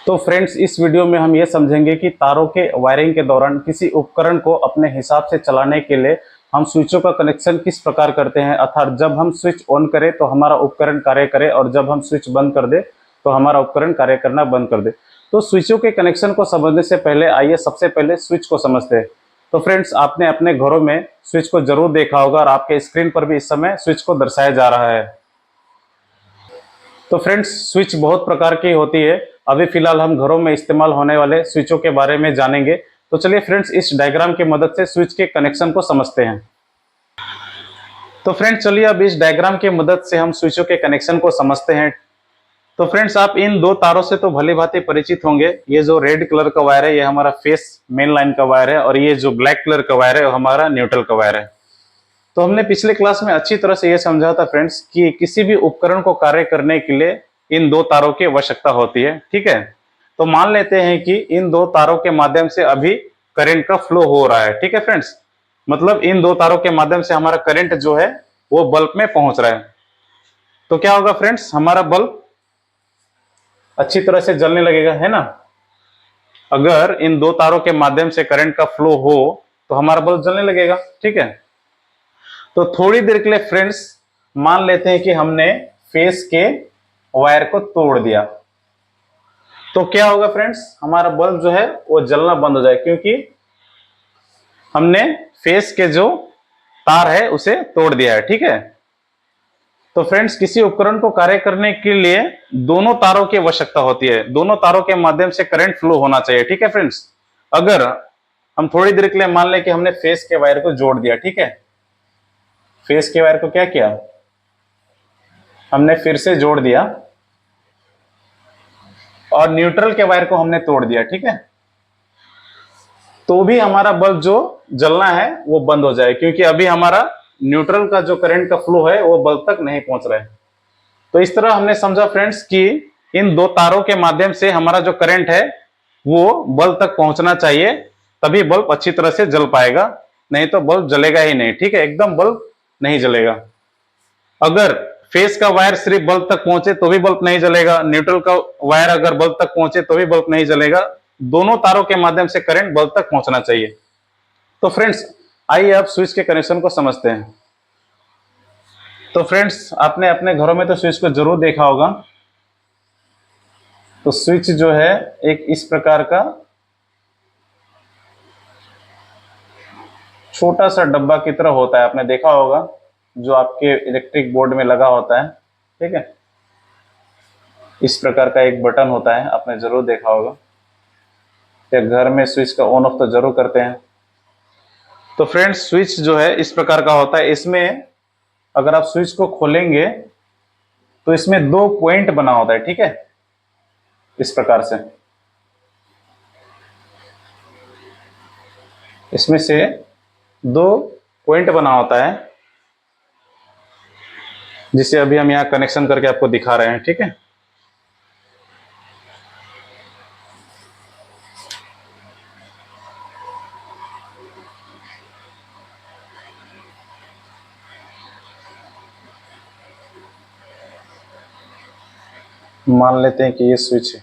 तो फ्रेंड्स, इस वीडियो में हम ये समझेंगे कि तारों के वायरिंग के दौरान किसी उपकरण को अपने हिसाब से चलाने के लिए हम स्विचों का कनेक्शन किस प्रकार करते हैं, अर्थात जब हम स्विच ऑन करें तो हमारा उपकरण कार्य करे और जब हम स्विच बंद कर दे तो हमारा उपकरण कार्य करना बंद कर दे। तो स्विचों के कनेक्शन को समझने से पहले आइए सबसे पहले स्विच को समझते हैं। तो फ्रेंड्स, आपने अपने घरों में स्विच को जरूर देखा होगा और आपके स्क्रीन पर भी इस समय स्विच को दर्शाया जा रहा है। तो फ्रेंड्स, स्विच बहुत प्रकार की होती है। अभी फिलहाल हम घरों में इस्तेमाल होने वाले स्विचों के बारे में जानेंगे। तो चलिए फ्रेंड्स, इस डायग्राम की मदद से स्विच के कनेक्शन को समझते हैं। तो फ्रेंड्स, चलिए अब इस डायग्राम की मदद से हम स्विचों के कनेक्शन को समझते हैं। तो फ्रेंड्स, आप इन दो तारों से तो भली भांति परिचित होंगे। ये जो रेड कलर का वायर है ये हमारा फेस मेन लाइन का वायर है और ये जो ब्लैक कलर का वायर है वो हमारा न्यूट्रल का वायर है। तो हमने पिछले क्लास में अच्छी तरह से ये समझा था फ्रेंड्स कि किसी भी उपकरण को कार्य करने के लिए इन दो तारों की आवश्यकता होती है। ठीक है, तो मान लेते हैं कि इन दो तारों के माध्यम से अभी करंट का फ्लो हो रहा है। ठीक है फ्रेंड्स, मतलब इन दो तारों के माध्यम से हमारा करंट जो है वो बल्ब में पहुंच रहा है। तो क्या होगा फ्रेंड्स, हमारा बल्ब अच्छी तरह से जलने लगेगा, है ना। अगर इन दो तारों के माध्यम से करंट का फ्लो हो तो हमारा बल्ब जलने लगेगा। ठीक है, तो थोड़ी देर के लिए फ्रेंड्स मान लेते हैं कि हमने फेस के वायर को तोड़ दिया। तो क्या होगा फ्रेंड्स, हमारा बल्ब जो है वो जलना बंद हो जाए, क्योंकि हमने फेस के जो तार है उसे तोड़ दिया है। ठीक है, तो फ्रेंड्स किसी उपकरण को कार्य करने के लिए दोनों तारों की आवश्यकता होती है। दोनों तारों के माध्यम से करंट फ्लो होना चाहिए। ठीक है फ्रेंड्स, अगर हम थोड़ी देर के लिए मान लें कि हमने फेस के वायर को जोड़ दिया। ठीक है, फेस के वायर को क्या किया, हमने फिर से जोड़ दिया और न्यूट्रल के वायर को हमने तोड़ दिया। ठीक है, तो भी हमारा बल्ब जो जलना है वो बंद हो जाए, क्योंकि अभी हमारा न्यूट्रल का जो करंट का फ्लो है वो बल्ब तक नहीं पहुंच रहा है। तो इस तरह हमने समझा फ्रेंड्स कि इन दो तारों के माध्यम से हमारा जो करंट है वो बल्ब तक पहुंचना चाहिए, तभी बल्ब अच्छी तरह से जल पाएगा, नहीं तो बल्ब जलेगा ही नहीं। ठीक है, एकदम बल्ब नहीं जलेगा। अगर फेस का वायर सिर्फ बल्ब तक पहुंचे तो भी बल्ब नहीं जलेगा, न्यूट्रल का वायर अगर बल्ब तक पहुंचे तो भी बल्ब नहीं जलेगा। दोनों तारों के माध्यम से करंट बल्ब तक पहुंचना चाहिए। तो फ्रेंड्स, आइए अब स्विच के कनेक्शन को समझते हैं। तो फ्रेंड्स, आपने अपने घरों में तो स्विच को जरूर देखा होगा। तो स्विच जो है एक इस प्रकार का छोटा सा डब्बा की तरह होता है, आपने देखा होगा, जो आपके इलेक्ट्रिक बोर्ड में लगा होता है। ठीक है, इस प्रकार का एक बटन होता है, आपने जरूर देखा होगा, या घर में स्विच का ऑन ऑफ तो जरूर करते हैं। तो फ्रेंड्स, स्विच जो है इस प्रकार का होता है। इसमें अगर आप स्विच को खोलेंगे तो इसमें दो पॉइंट बना होता है। ठीक है, इस प्रकार से इसमें से दो पॉइंट बना होता है, जिसे अभी हम यहां कनेक्शन करके आपको दिखा रहे हैं। ठीक है, मान लेते हैं कि ये स्विच है।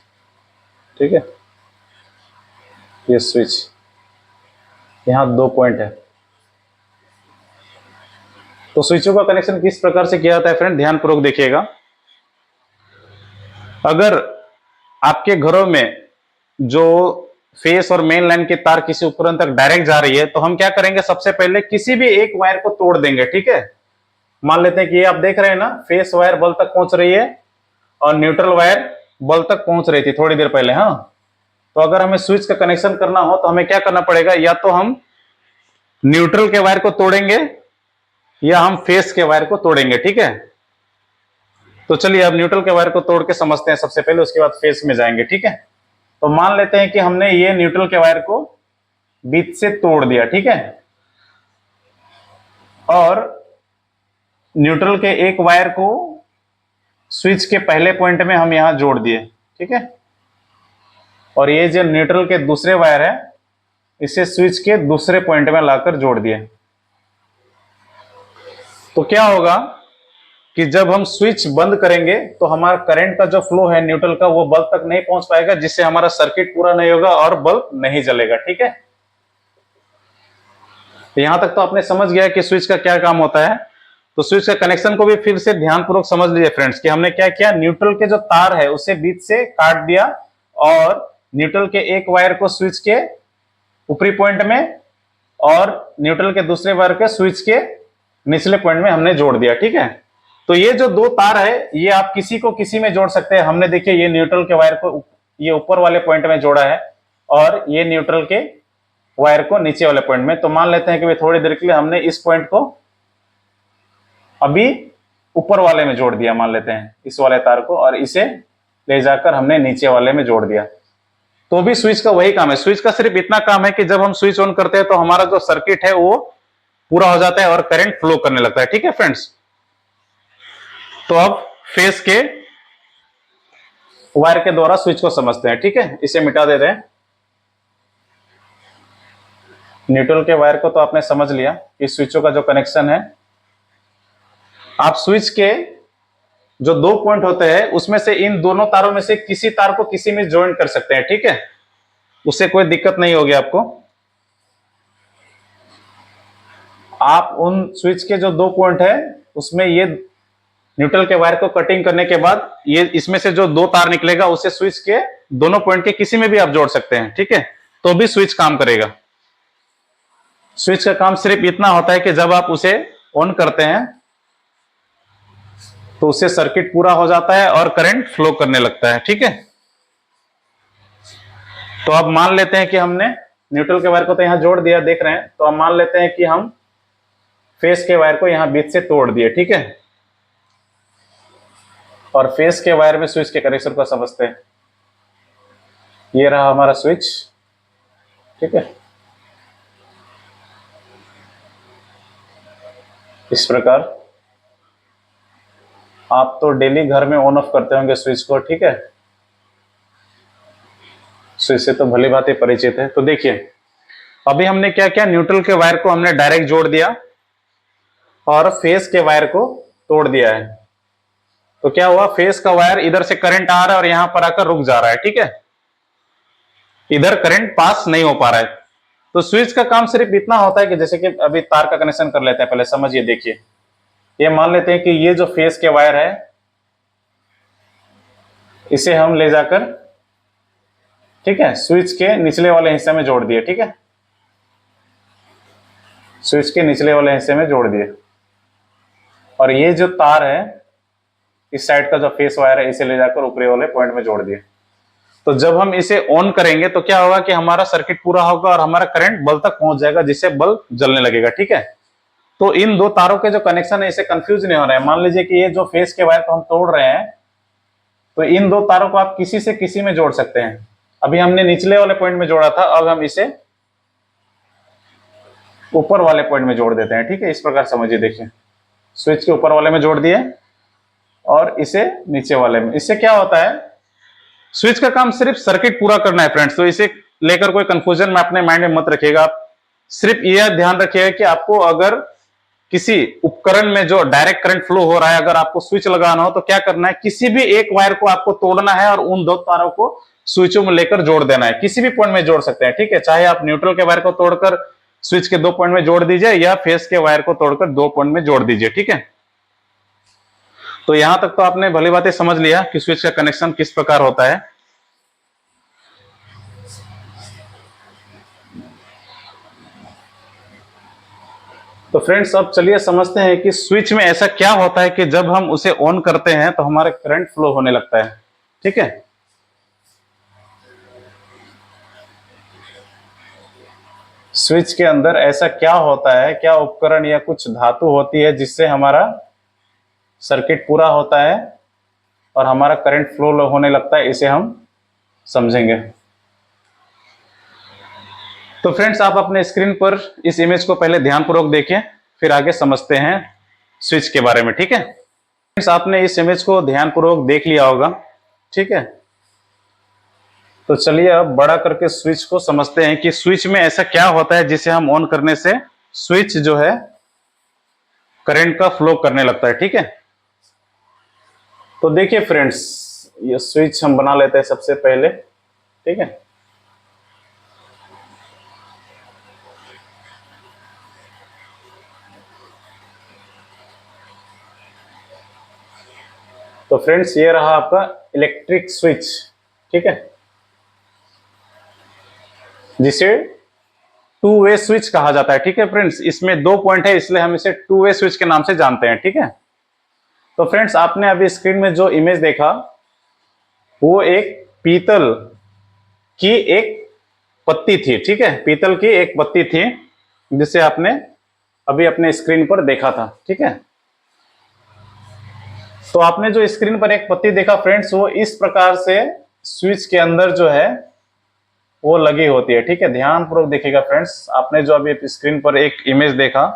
ठीक है, ये स्विच, यहां दो पॉइंट है। तो स्विचों का कनेक्शन किस प्रकार से किया जाता है फ्रेंड, ध्यानपूर्वक देखिएगा। अगर आपके घरों में जो फेस और मेन लाइन की तार किसी उपकरण तक डायरेक्ट जा रही है तो हम क्या करेंगे, सबसे पहले किसी भी एक वायर को तोड़ देंगे। ठीक है, मान लेते हैं कि ये आप देख रहे हैं ना, फेस वायर बल्ब तक पहुंच रही है और न्यूट्रल वायर बल्ब तक पहुंच रही थी थोड़ी देर पहले। हाँ, तो अगर हमें स्विच का कनेक्शन करना हो तो हमें क्या करना पड़ेगा, या तो हम न्यूट्रल के वायर को तोड़ेंगे या हम फेस के वायर को तोड़ेंगे। ठीक है, तो चलिए अब न्यूट्रल के वायर को तोड़ के समझते हैं सबसे पहले, उसके बाद फेस में जाएंगे। ठीक है, तो मान लेते हैं कि हमने ये न्यूट्रल के वायर को बीच से तोड़ दिया। ठीक है, और न्यूट्रल के एक वायर को स्विच के पहले पॉइंट में हम यहां जोड़ दिए। ठीक है, और ये जो न्यूट्रल के दूसरे वायर है इसे स्विच के दूसरे पॉइंट में लाकर जोड़ दिए। तो क्या होगा, कि जब हम स्विच बंद करेंगे तो हमारा करंट का जो फ्लो है न्यूट्रल का वो बल्ब तक नहीं पहुंच पाएगा, जिससे हमारा सर्किट पूरा नहीं होगा और बल्ब नहीं जलेगा। ठीक है, तो यहां तक तो आपने समझ गया कि स्विच का क्या काम होता है। तो स्विच का कनेक्शन को भी फिर से ध्यानपूर्वक समझ लीजिए फ्रेंड्स, कि हमने क्या किया, न्यूट्रल के जो तार है उसे बीच से काट दिया और न्यूट्रल के एक वायर को स्विच के ऊपरी पॉइंट में और न्यूट्रल के दूसरे वायर के स्विच के निचले पॉइंट में हमने जोड़ दिया। ठीक है, तो ये जो दो तार है ये आप किसी को किसी में जोड़ सकते हैं। हमने देखिए ये न्यूट्रल के वायर को ये ऊपर वाले पॉइंट में जोड़ा है और ये न्यूट्रल के वायर को नीचे वाले पॉइंट में। तो मान लेते हैं कि थोड़ी देर के लिए हमने इस पॉइंट को अभी ऊपर वाले में जोड़ दिया, मान लेते हैं इस वाले तार को, और इसे ले जाकर हमने नीचे वाले में जोड़ दिया। तो भी स्विच का वही काम है। स्विच का सिर्फ इतना काम है कि जब हम स्विच ऑन करते हैं तो हमारा जो सर्किट है वो पूरा हो जाता है और करंट फ्लो करने लगता है। ठीक है फ्रेंड्स, तो अब फेस के वायर के द्वारा स्विच को समझते हैं। ठीक है, इसे मिटा देते हैं। न्यूट्रल के वायर को तो आपने समझ लिया कि स्विचों का जो कनेक्शन है, आप स्विच के जो दो पॉइंट होते हैं उसमें से इन दोनों तारों में से किसी तार को किसी में ज्वाइन कर सकते हैं। ठीक है, उससे कोई दिक्कत नहीं होगी आपको। आप उन स्विच के जो दो पॉइंट है उसमें ये न्यूट्रल के वायर को कटिंग करने के बाद ये इसमें से जो दो तार निकलेगा उसे स्विच के दोनों पॉइंट के किसी में भी आप जोड़ सकते हैं। ठीक है, तो भी स्विच काम करेगा। स्विच का काम सिर्फ इतना होता है कि जब आप उसे ऑन करते हैं तो उससे सर्किट पूरा हो जाता है और करंट फ्लो करने लगता है। ठीक है, तो अब मान लेते हैं कि हमने न्यूट्रल के वायर को तो यहां जोड़ दिया, देख रहे हैं। तो अब मान लेते हैं कि हम फेस के वायर को यहां बीच से तोड़ दिए। ठीक है, और फेस के वायर में स्विच के कनेक्शन को समझते हैं। ये रहा हमारा स्विच। ठीक है, इस प्रकार आप तो डेली घर में ऑन ऑफ करते होंगे स्विच को। ठीक है, स्विच से तो भली भांति परिचित है। तो देखिए अभी हमने क्या किया, न्यूट्रल के वायर को हमने डायरेक्ट जोड़ दिया और फेस के वायर को तोड़ दिया है। तो क्या हुआ, फेस का वायर इधर से करंट आ रहा है और यहां पर आकर रुक जा रहा है। ठीक है, इधर करंट पास नहीं हो पा रहा है। तो स्विच का काम सिर्फ इतना होता है कि जैसे कि अभी तार का कनेक्शन कर लेते हैं, पहले समझिए। देखिए ये मान लेते हैं कि ये जो फेस के वायर है इसे हम ले जाकर, ठीक है, स्विच के निचले वाले हिस्से में जोड़ दिए। ठीक है, स्विच के निचले वाले हिस्से में जोड़ दिए और ये जो तार है इस साइड का जो फेस वायर है इसे ले जाकर ऊपरी वाले पॉइंट में जोड़ दिए। तो जब हम इसे ऑन करेंगे तो क्या होगा कि हमारा सर्किट पूरा होगा और हमारा करंट बल्ब तक पहुंच जाएगा, जिससे बल्ब जलने लगेगा। ठीक है, तो इन दो तारों के जो कनेक्शन है इसे कंफ्यूज नहीं हो रहा है। मान लीजिए कि ये जो फेस के वायर को हम तोड़ रहे हैं तो इन दो तारों को आप किसी से किसी में जोड़ सकते हैं। अभी हमने निचले वाले पॉइंट में जोड़ा था, अब हम इसे ऊपर वाले पॉइंट में जोड़ देते हैं। ठीक है, इस प्रकार समझिए। देखिए स्विच के ऊपर वाले में जोड़ दिए और इसे नीचे वाले में। इससे क्या होता है, स्विच का काम सिर्फ सर्किट पूरा करना है फ्रेंड्स। तो इसे लेकर कोई कंफ्यूजन में अपने माइंड में मत रखिएगा। आप सिर्फ यह ध्यान रखिएगा कि आपको अगर किसी उपकरण में जो डायरेक्ट करंट फ्लो हो रहा है, अगर आपको स्विच लगाना हो तो क्या करना है, किसी भी एक वायर को आपको तोड़ना है और उन दो तारों को स्विचों में लेकर जोड़ देना है। किसी भी पॉइंट में जोड़ सकते हैं। ठीक है, चाहे आप न्यूट्रल के वायर को तोड़कर स्विच के दो पॉइंट में जोड़ दीजिए या फेस के वायर को तोड़कर दो पॉइंट में जोड़ दीजिए। ठीक है, तो यहां तक तो आपने भली बातें समझ लिया कि स्विच का कनेक्शन किस प्रकार होता है। तो फ्रेंड्स अब चलिए समझते हैं कि स्विच में ऐसा क्या होता है कि जब हम उसे ऑन करते हैं तो हमारा करंट फ्लो होने लगता है। ठीक है, स्विच के अंदर ऐसा क्या होता है, क्या उपकरण या कुछ धातु होती है जिससे हमारा सर्किट पूरा होता है और हमारा करंट फ्लो होने लगता है, इसे हम समझेंगे। तो फ्रेंड्स आप अपने स्क्रीन पर इस इमेज को पहले ध्यानपूर्वक देखें, फिर आगे समझते हैं स्विच के बारे में। ठीक है फ्रेंड्स, आपने इस इमेज को ध्यानपूर्वक देख लिया होगा। ठीक है, तो चलिए अब बड़ा करके स्विच को समझते हैं कि स्विच में ऐसा क्या होता है जिसे हम ऑन करने से स्विच जो है करंट का फ्लो करने लगता है। ठीक है, तो देखिए फ्रेंड्स, ये स्विच हम बना लेते हैं सबसे पहले, ठीक है। तो फ्रेंड्स ये रहा आपका इलेक्ट्रिक स्विच, ठीक है, जिसे टू वे स्विच कहा जाता है, ठीक है फ्रेंड्स। इसमें दो पॉइंट है, इसलिए हम इसे टू वे स्विच के नाम से जानते हैं, ठीक है। तो फ्रेंड्स आपने अभी स्क्रीन में जो इमेज देखा वो एक पीतल की एक पत्ती थी, ठीक है, पीतल की एक पत्ती थी जिसे आपने अभी अपने स्क्रीन पर देखा था, ठीक है। तो आपने जो स्क्रीन पर एक पत्ती देखा फ्रेंड्स, वो इस प्रकार से स्विच के अंदर जो है वो लगी होती है, ठीक है। ध्यान पूर्वक देखिएगा फ्रेंड्स, आपने जो अभी स्क्रीन पर एक इमेज देखा,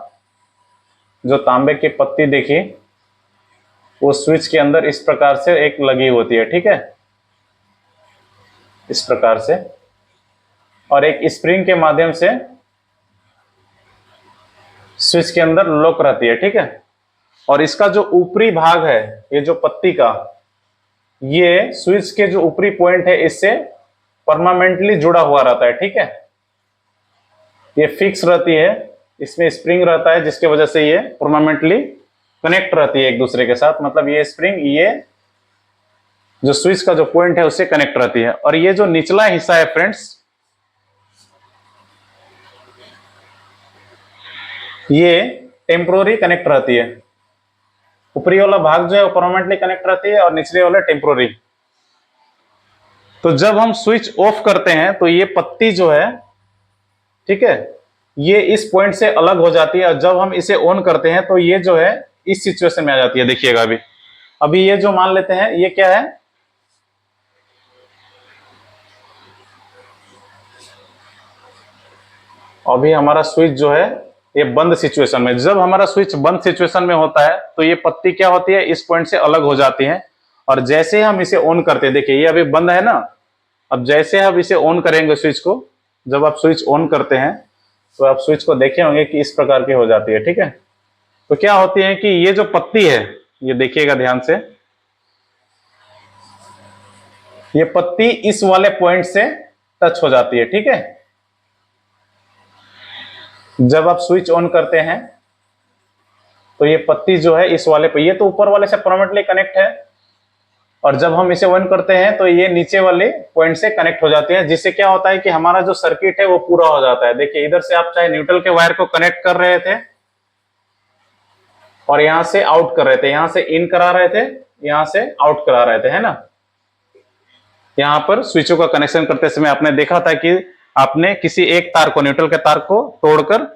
जो तांबे की पत्ती देखी, वो स्विच के अंदर इस प्रकार से एक लगी होती है, ठीक है, इस प्रकार से, और एक स्प्रिंग के माध्यम से स्विच के अंदर लॉक रहती है, ठीक है। और इसका जो ऊपरी भाग है, ये जो पत्ती का, ये स्विच के जो ऊपरी पॉइंट है इससे परमानेंटली जुड़ा हुआ रहता है, ठीक है। ये फिक्स रहती है, इसमें स्प्रिंग रहता है जिसकी वजह से ये परमानेंटली कनेक्ट रहती है एक दूसरे के साथ। मतलब ये स्प्रिंग, ये जो स्विच का जो पॉइंट है उससे कनेक्ट रहती है। और ये जो निचला हिस्सा है फ्रेंड्स, ये टेम्पोररी कनेक्ट रहती है। ऊपरी वाला भाग जो है वो परमानेंटली कनेक्ट रहती है और निचले वाला टेम्पोररी। तो जब हम स्विच ऑफ करते हैं तो ये पत्ती जो है, ठीक है, ये इस पॉइंट से अलग हो जाती है, और जब हम इसे ऑन करते हैं तो ये जो है इस सिचुएशन में आ जाती है। देखिएगा अभी अभी ये जो मान लेते हैं, ये क्या है, अभी हमारा स्विच जो है ये बंद सिचुएशन में। जब हमारा स्विच बंद सिचुएशन में होता है तो ये पत्ती क्या होती है, इस पॉइंट से अलग हो जाती है। और जैसे हम इसे ऑन करते हैं, देखिए ये अभी बंद है ना, अब जैसे हम इसे ऑन करेंगे स्विच को, जब आप स्विच ऑन करते हैं तो आप स्विच को देखे होंगे कि इस प्रकार की हो जाती है, ठीक है। तो क्या होती है कि ये जो पत्ती है, ये देखिएगा ध्यान से, ये पत्ती इस वाले पॉइंट से टच हो जाती है, ठीक है। जब आप स्विच ऑन करते हैं तो ये पत्ती जो है इस वाले पे, ये तो ऊपर वाले से परमानेंटली कनेक्ट है, और जब हम इसे ऑन करते हैं तो ये नीचे वाले पॉइंट से कनेक्ट हो जाते हैं, जिससे क्या होता है कि हमारा जो सर्किट है वो पूरा हो जाता है। देखिए इधर से आप चाहे न्यूट्रल के वायर को कनेक्ट कर रहे थे और यहां से आउट कर रहे थे, यहां से इन करा रहे थे, यहां से आउट करा रहे थे, है ना। यहां पर स्विचों का कनेक्शन करते समय आपने देखा था कि आपने किसी एक तार को, न्यूट्रल के तार को तोड़कर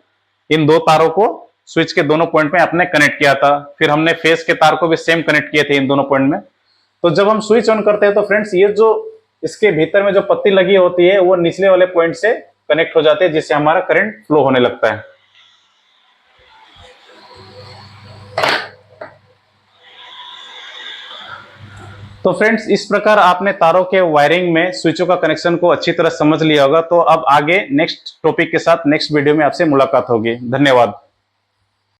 इन दो तारों को स्विच के दोनों पॉइंट में आपने कनेक्ट किया था। फिर हमने फेस के तार को भी सेम कनेक्ट किए थे इन दोनों पॉइंट में। तो जब हम स्विच ऑन करते हैं तो फ्रेंड्स ये जो इसके भीतर में जो पत्ती लगी होती है वो निचले वाले पॉइंट से कनेक्ट हो जाती है, जिससे हमारा करंट फ्लो होने लगता है। तो फ्रेंड्स इस प्रकार आपने तारों के वायरिंग में स्विचों का कनेक्शन को अच्छी तरह समझ लिया होगा। तो अब आगे नेक्स्ट टॉपिक के साथ नेक्स्ट वीडियो में आपसे मुलाकात होगी। धन्यवाद।